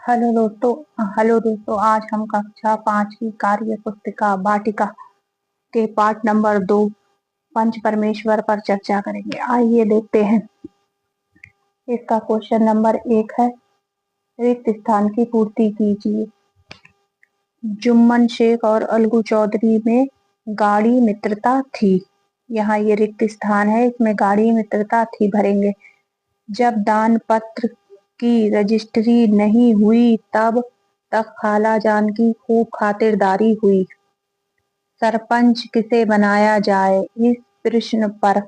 Hello दोस्तों, आज हम कक्षा 5 की कार्य पुस्तिका वाटिका के पाठ नंबर 2 पंच परमेश्वर पर चर्चा करेंगे। आइए देखते हैं। इसका क्वेश्चन नंबर 1 है, रिक्त स्थान की पूर्ति कीजिए। जुम्मन शेख और अलगू चौधरी में गाढ़ी मित्रता थी। यहाँ ये रिक्त स्थान है, इसमें गाढ़ी मित्रता थी भरेंगे। जब दान पत्र की रजिस्ट्री नहीं हुई तब तक खाला जान की खूब खातिरदारी हुई। सरपंच किसे बनाया जाए, इस प्रश्न पर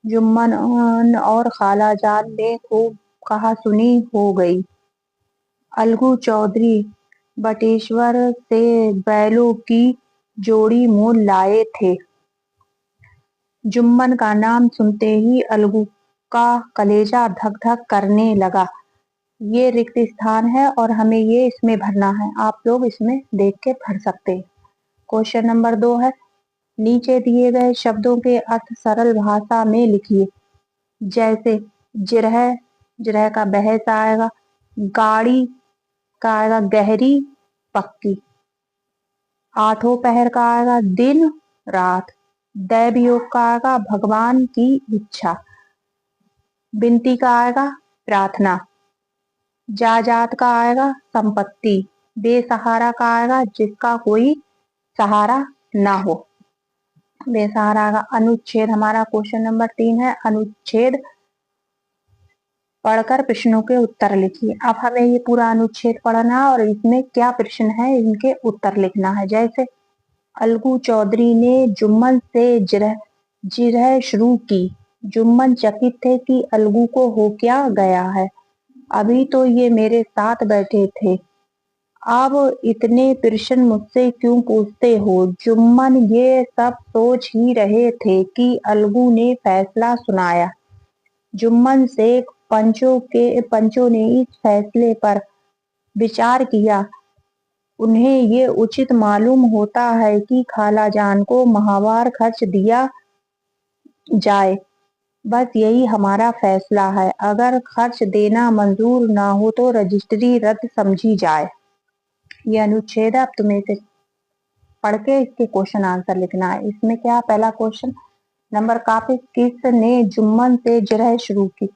जुम्मन और खाला जान में खूब कहासुनी हो गई। अलगू चौधरी बटेश्वर से बैलों की जोड़ी मोल लाए थे। जुम्मन का नाम सुनते ही अलगू का कलेजा धक धक करने लगा। ये रिक्त स्थान है और हमें ये इसमें भरना है। आप लोग इसमें देख के भर सकते हैं। क्वेश्चन नंबर 2 है, नीचे दिए गए शब्दों के अर्थ सरल भाषा में लिखिए। जैसे जिरह, जिरह का बहस आएगा। गाड़ी का आएगा गहरी पक्की। आठों पहर का आएगा दिन रात। दैव योग का आएगा भगवान की इच्छा। बिनती का आएगा प्रार्थना। जायदाद का आएगा संपत्ति। बेसहारा का आएगा जिसका कोई सहारा ना हो। बेसहारा का अनुच्छेद हमारा क्वेश्चन नंबर 3 है। अनुच्छेद पढ़कर प्रश्नों के उत्तर लिखिए। अब हमें ये पूरा अनुच्छेद पढ़ना है और इसमें क्या प्रश्न है इनके उत्तर लिखना है। जैसे अलगू चौधरी ने जुम्मन से जिरह जिरह शुरू की। जुम्मन चकित थे कि अलगू को हो क्या गया है, अभी तो ये मेरे साथ बैठे थे, अब इतने प्रश्न मुझसे क्यों पूछते हो। जुम्मन ये सब सोच ही रहे थे कि अलगू ने फैसला सुनाया। जुम्मन शेख पंचों ने इस फैसले पर विचार किया। उन्हें ये उचित मालूम होता है कि खाला जान को माहवार खर्च दिया जाए। बस यही हमारा फैसला है। अगर खर्च देना मंजूर ना हो तो रजिस्ट्री रद्द समझी जाए। ये अनुच्छेद है। अब तुम्हें इसे पढ़ के इसके क्वेश्चन आंसर लिखना है। इसमें क्या, पहला क्वेश्चन नंबर काफी, किसने जुम्मन से जिरह शुरू की।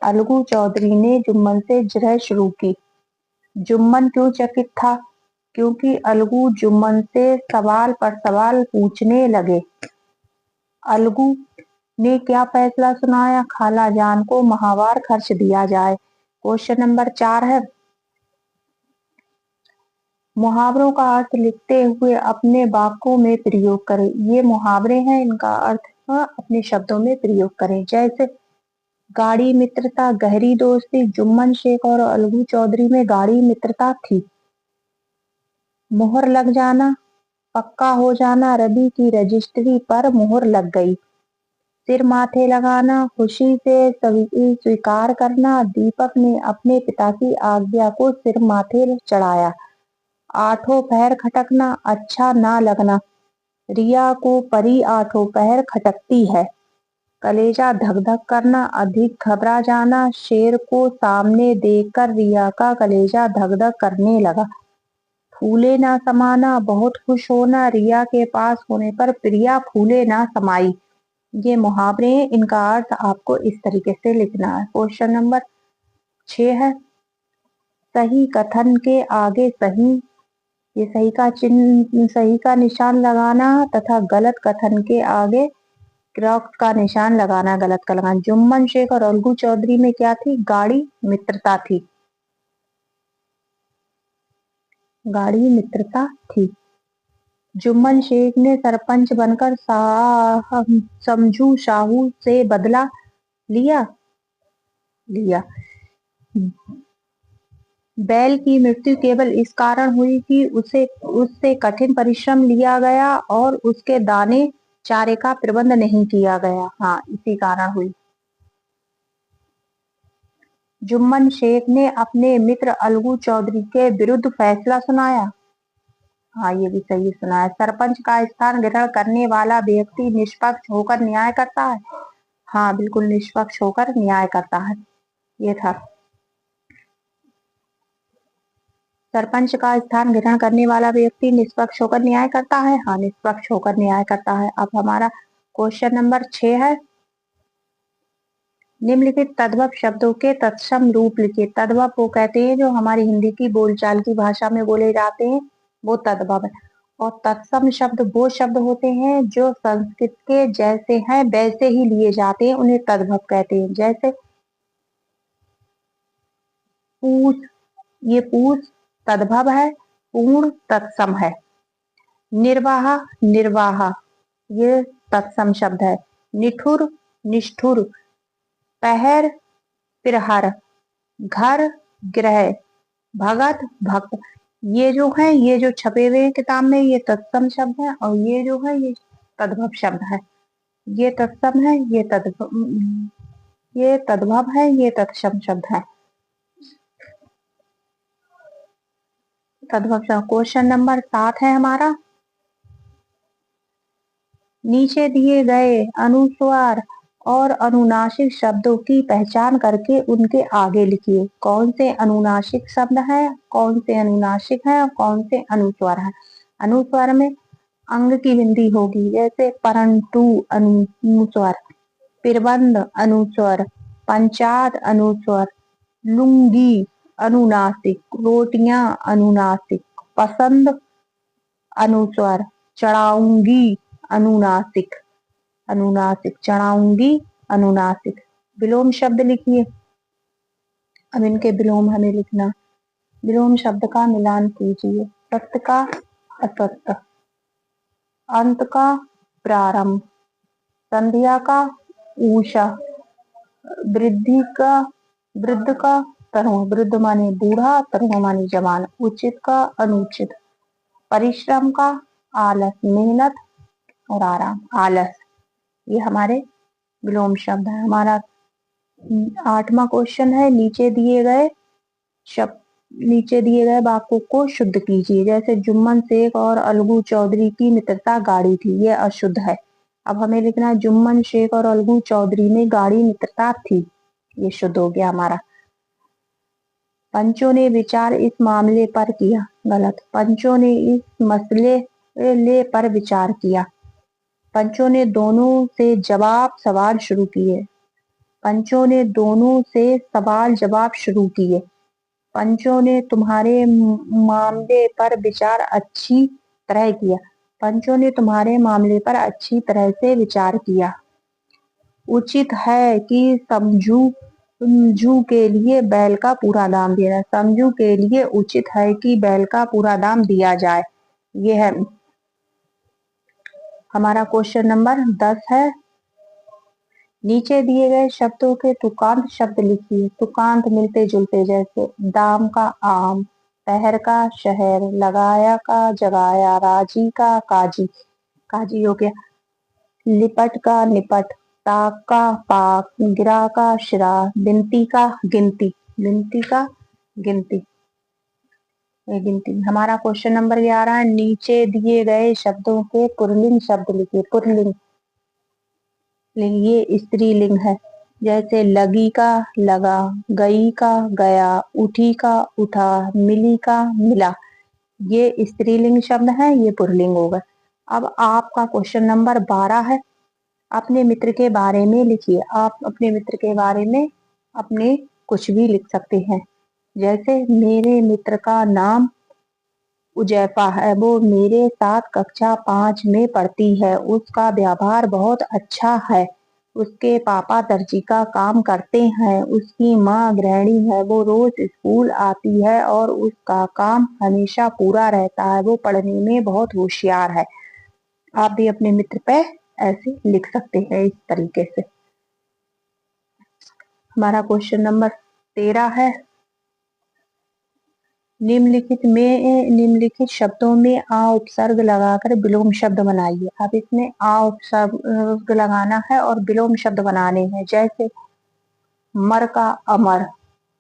अलगू चौधरी ने जुम्मन से जिरह शुरू की। जुम्मन क्यों चकित था, क्योंकि अलगू जुम्मन से सवाल पर सवाल पूछने लगे। अलगू ने क्या फैसला सुनाया, खाला जान को माहवार खर्च दिया जाए। क्वेश्चन नंबर 4 है, मुहावरों का अर्थ लिखते हुए अपने वाक्यों में प्रयोग करें। ये मुहावरे हैं, इनका अर्थ अपने शब्दों में प्रयोग करें। जैसे गाढ़ी मित्रता, गहरी दोस्ती। जुम्मन शेख और अलगू चौधरी में गाढ़ी मित्रता थी। मुहर लग जाना, पक्का हो जाना। रवि की रजिस्ट्री पर मुहर लग गई। सिर माथे लगाना, खुशी से स्वीकार करना। दीपक ने अपने पिता की आज्ञा को सिर माथे चढ़ाया। आठों पहर खटकना, अच्छा ना लगना। रिया को परी आठों पहर खटकती है। कलेजा धक धक करना, अधिक घबरा जाना। शेर को सामने देखकर रिया का कलेजा धक धक करने लगा। फूले ना समाना, बहुत खुश होना। रिया के पास होने पर प्रिया फूले ना समाई। ये मुहावरे हैं, इनका अर्थ आपको इस तरीके से लिखना है। क्वेश्चन नंबर 6 है, सही कथन के आगे सही, ये सही का चिन्ह, सही का निशान लगाना तथा गलत कथन के आगे क्रॉस का निशान लगाना, गलत का लगाना। जुम्मन शेख और अलगू चौधरी में क्या थी, गाढ़ी मित्रता थी। गाढ़ी मित्रता थी। जुम्मन शेख ने सरपंच बनकर समझू साहू से बदला लिया लिया। बैल की मृत्यु केवल इस कारण हुई कि उससे कठिन परिश्रम लिया गया और उसके दाने चारे का प्रबंध नहीं किया गया। हाँ, इसी कारण हुई। जुम्मन शेख ने अपने मित्र अलगू चौधरी के विरुद्ध फैसला सुनाया। हाँ, ये भी सही सुना है। सरपंच का स्थान ग्रहण करने वाला व्यक्ति निष्पक्ष होकर न्याय करता है। हाँ, बिल्कुल निष्पक्ष होकर न्याय करता है। ये था। सरपंच का स्थान ग्रहण करने वाला व्यक्ति निष्पक्ष होकर न्याय करता है। हाँ, निष्पक्ष होकर न्याय करता है। अब हमारा क्वेश्चन नंबर 6 है, निम्नलिखित तद्भव शब्दों के तत्सम रूप लिखिए। तद्भव वो कहते हैं जो हमारी हिंदी की बोलचाल की भाषा में बोले जाते हैं, वो तद्भव है। और तत्सम शब्द वो शब्द होते हैं जो संस्कृत के जैसे हैं वैसे ही लिए जाते हैं, उन्हें तद्भव कहते हैं। जैसे पूछ, ये पूछ तद्भव है, पूर्ण तत्सम है। निर्वाह, निर्वाह ये तत्सम शब्द है। निठुर, निष्ठुर। पहर, प्रहर। घर, गृह। भगत, भक्त। ये जो है, ये जो छपे हुए हैं किताब में, ये तत्सम शब्द है, और ये जो है ये तद्भव शब्द है। ये तत्सम है, ये तद्भव है, ये तत्सम शब्द है। तद्भव शब्द। क्वेश्चन नंबर 7 है हमारा, नीचे दिए गए अनुस्वार और अनुनासिक शब्दों की पहचान करके उनके आगे लिखिए। कौन से अनुनासिक शब्द हैं, कौन से अनुनासिक हैं, और कौन से अनुस्वार हैं। अनुस्वार में अंग की बिंदी होगी, जैसे परंतु अनुस्वार, पिरबंद अनुस्वार, पंचाद अनुस्वार, लुंगी अनुनासिक, रोटियां अनुनासिक, पसंद अनुस्वार, चढ़ाऊंगी अनुनासिक, अनुनासिक, चढ़ाऊंगी अनुनासिक। विलोम शब्द लिखिए। अब इनके विलोम हमें लिखना। विलोम शब्द का मिलान कीजिए। सत्य का असत्य, अंत का प्रारंभ, संध्या का ऊषा, वृद्धि का वृद्ध का तरुण, वृद्ध माने बूढ़ा, तरुण माने जवान, उचित का अनुचित, परिश्रम का आलस, मेहनत और आराम, आलस। ये हमारे विलोम शब्द है। हमारा 8वां क्वेश्चन है, नीचे दिए गए वाक्यों को शुद्ध कीजिए। जैसे जुम्मन शेख और अलगू चौधरी की मित्रता गाढ़ी थी, ये अशुद्ध है। अब हमें लिखना है जुम्मन शेख और अलगू चौधरी में गाढ़ी मित्रता थी, ये शुद्ध हो गया हमारा। पंचों ने विचार इस मामले पर किया, गलत। पंचों ने इस मसले पर विचार किया। पंचों ने दोनों से जवाब सवाल शुरू किए। पंचों ने दोनों से सवाल जवाब शुरू किए। पंचों ने तुम्हारे मामले पर विचार अच्छी तरह किया। पंचों ने तुम्हारे मामले पर अच्छी तरह से विचार किया। उचित है कि समझू के लिए बैल का पूरा दाम देना। समझू के लिए उचित है कि बैल का पूरा दाम दिया जाए। ये है हमारा क्वेश्चन नंबर 10 है, नीचे दिए गए शब्दों के तुकांत शब्द लिखिए। तुकांत मिलते जुलते, जैसे दाम का आम, शहर का शहर, लगाया का जगाया, राजी का काजी, काजी हो गया। लिपट का निपट, ताक का पाक, गिरा का शिरा, बिनती का गिनती, बिनती का गिनती, ये गिनती। हमारा क्वेश्चन नंबर 11 है, नीचे दिए गए शब्दों के पुल्लिंग शब्द लिखिए। पुल्लिंग, ये स्त्रीलिंग है। जैसे लगी का लगा, गई का गया, उठी का उठा, मिली का मिला, ये स्त्रीलिंग शब्द है, ये पुल्लिंग होगा। अब आपका क्वेश्चन नंबर 12 है, अपने मित्र के बारे में लिखिए। आप अपने मित्र के बारे में अपने कुछ भी लिख सकते हैं। जैसे मेरे मित्र का नाम उजैफा है, वो मेरे साथ कक्षा 5 में पढ़ती है, उसका व्यवहार बहुत अच्छा है, उसके पापा दर्जी का काम करते हैं, उसकी माँ गृहिणी है, वो रोज स्कूल आती है और उसका काम हमेशा पूरा रहता है, वो पढ़ने में बहुत होशियार है। आप भी अपने मित्र पे ऐसे लिख सकते हैं इस तरीके से। हमारा क्वेश्चन नंबर 13 है, निम्नलिखित शब्दों में आ उपसर्ग लगाकर विलोम शब्द बनाइए। अब इसमें आ उपसर्ग लगाना है और विलोम शब्द बनाने हैं। जैसे मर का अमर,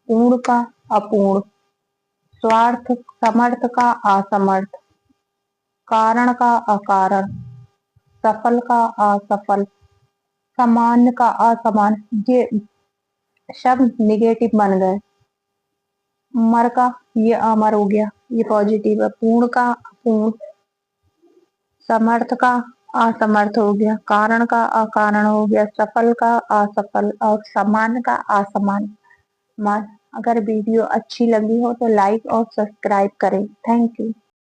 पूर्ण का अपूर्ण, स्वार्थ समर्थ का असमर्थ, कारण का अकारण, सफल का असफल, सामान्य का असमान, ये शब्द निगेटिव बन गए। मर का ये अमर हो गया, ये पॉजिटिव है। पूर्ण का अपूर्ण, समर्थ का असमर्थ हो गया, कारण का अकारण हो गया, सफल का असफल और समान का असमान। मान अगर वीडियो अच्छी लगी हो तो लाइक और सब्सक्राइब करें। Thank you.